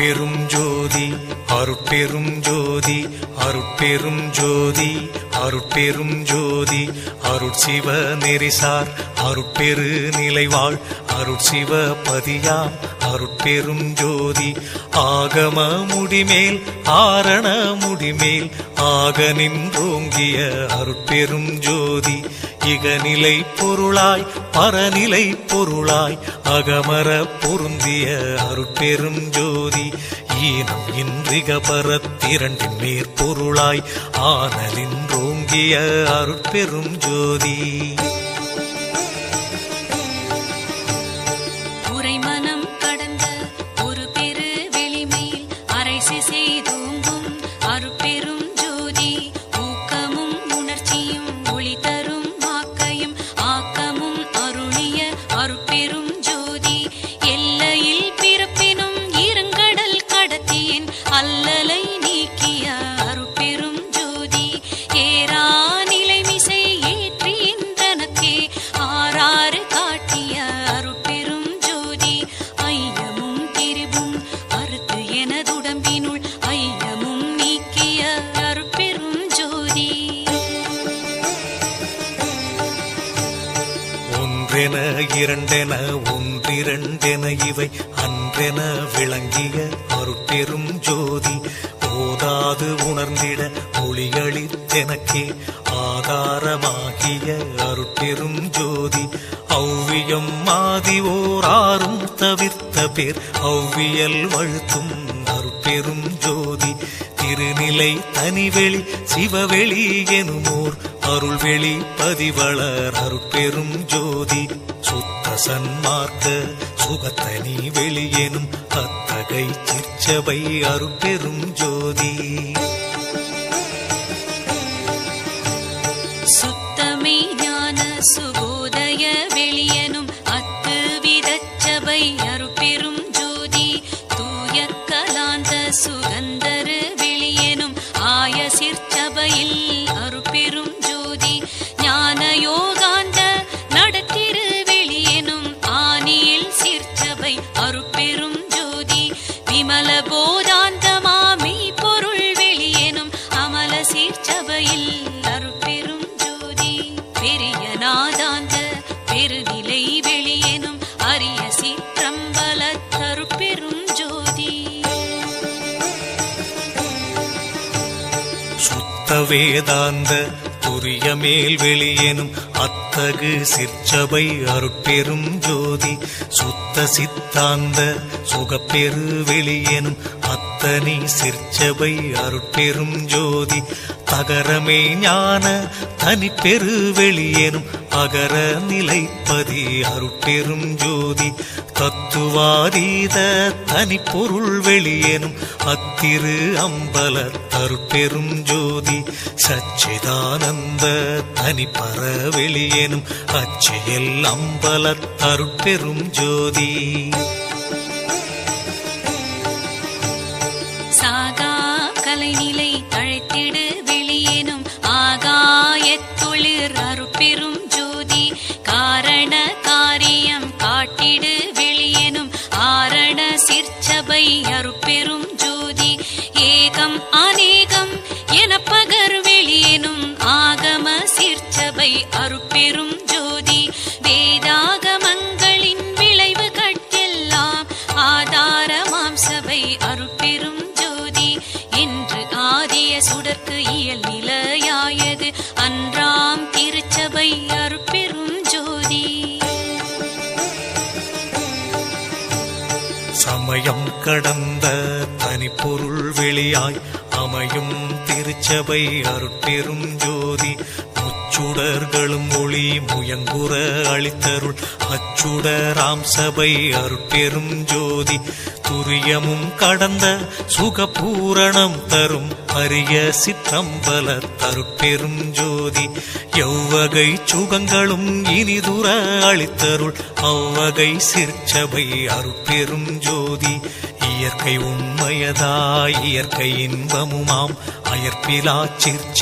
அருட்பெரும் ஜோதி அருட்பெரும் ஜோதி அருட்பெரும் ஜோதி அருட்பெரும் ஜோதி அருட்சிவ நெறிசார் அருட்பெரு நிலைவாழ் அருட்சிவ பதியாம் அருட்பெரும் ஜோதி ஆகம முடிமேல் ஆரண முடிமேல் ஆக நின்றோங்கிய அருட்பெரும் ஜோதி இகநிலை பொருளாய் பரநிலை பொருளாய் அகமர பொருந்திய அருட்பெரும் ஜோதி ஈனம் இன்றிக பரத்திரண்டின் மேற்பொருளாய் ஆனலின்றோங்கிய அருட்பெரும் ஜோதி உரைமனம் கடந்த ஒரு பெரு வெளிமேல் அரைசி செய்தோங்கும் அருட்பெரும் ஜோதி ஊக்கமும் உணர்ச்சியும் ஒளி தரும் வாக்கையும் ஆக்கமும் அருளிய அருட்பெரும் ஜோதி எல்லையில் பிறப்பினும் இருங்கடல் கடத்தியின் அல்லலை நீக்கிய அருட்பெரும் ஜோதி ஏரா நிலைமிசை ஏற்றின்றனக்கே ஆறாறு காட்டிய அருட்பெரும் ஜோதி ஐயமும் திரிவும் அறுத்து எனதுடம்பினுள் ஐயமும் நீக்கிய அருட்பெரும் ஜோதி ஒன்றென இரண்டென ஒன்றிரண்டென இவை அன்றென விளங்கிய அருட்பெரும் ஜோதி ஓதாது உணர்ந்திட ஒளியளித்தெனக்கே ஆதாரமாகிய அருட்பெரும் ஜோதி ஔவியம் மாதி ஓராறும் தவிர்த்த பேர் ஔவியல் வழுத்தும் அருட்பெரும் ஜோதி திருநிலை தனிவெளி சிவவெளி எனுமோர் அருள்வெளி பதிவளர் அருட்பெரும் ஜோதி சுத்த சன்மார்க்க சுகத்தனி வெளியெனும் அத்தகை சிற்சபை அருட்பெரும் ஜோதி சுத்தமே ஞான சுகோதய வெளியனும் அத்து விதச்சபை அருட்பெரும் ஜோதி தூய கலாந்த சுகந்தரு வெளியனும் ஆய சிற்சபையில் அருட்பெரும் ஜோதி ஞான யோகாந்த நடத்திரு வெளியனும் ஆனியில் சிற்சபை அருட்பெரும் ஜோதி விமல போதாந்தமாமி பொருள் வெளியனும் அமல சிற்சபையில் அருட்பெரும் ஜோதி பெரிய நாதாந்த பெருநிலை வெளியனும் அரிய சிற்றம்பல அருட்பெரும் ஜோதி சுத்த வேதாந்த துரிய மேல் வெளியெனும் அத்தகு சிற்சபை அருட்பெரும் ஜோதி சுத்த சித்தாந்த சுகப்பெரு வெளியெனும் அத்தனி சிற்சபை அருட்பெரும் ஜோதி தகரமே ஞான தனிப்பெரு வெளியெனும் அகர நிலைப்பதி அருட்பெரும் ஜோதி தத்துவாதீத தனிப்பொருள் வெளியெனும் அத்திரு அம்பல அருட்பெரும் ஜோதி சச்சிதானந்த தனிப்பர வெளியெனும் அச்சியல் அம்பல அருட்பெரும் ஜோதி சாகா கலைநிலை தழைத்திடு வெளியேனும் ஆகாயத்தொழிற் அருட்பெரும் ஜோதி காரண காரியம் காட்டிடு வெளியேனும் ஆரண சிற்சபை அருட்பெரும் ஜோதி ஏகம் அநேகம் என பகர் வெளியேனும் ஆகம சிற்சபை அருட்பெரும் ஜோதி வேதாகமங்களின் விளைவு கட்டெல்லாம் ஆதாரமாம் சபை அருட்பெரும் ஜோதி என்று ஆதிய சுடர்க்கு இயல் நிலையாயது அன்றாம் திருச்சபை அருட்பெரும் ஜோதி சமயம் கடந்த தனிப்பொருள் வெளியாய் அமையும் திருச்சபை அருட்பெரும் ஜோதி முச்சுடர்களும் ஒளி முயங்குற அளித்தருள் அச்சுடராம் சபை அருட்பெரும் ஜோதி துரியமும் கடந்த சுகபூரணம் தரும் அரிய சிற்றம்பல அருட்பெரும் ஜோதி எவ்வகை சுகங்களும் இனிதுர அளித்தருள் அவ்வகை சிற்சபை அருட்பெரும் ஜோதி இயற்கை உண்மையதாய் இயற்கை இன்பமுமாம் அயற்பிலா சிற்ச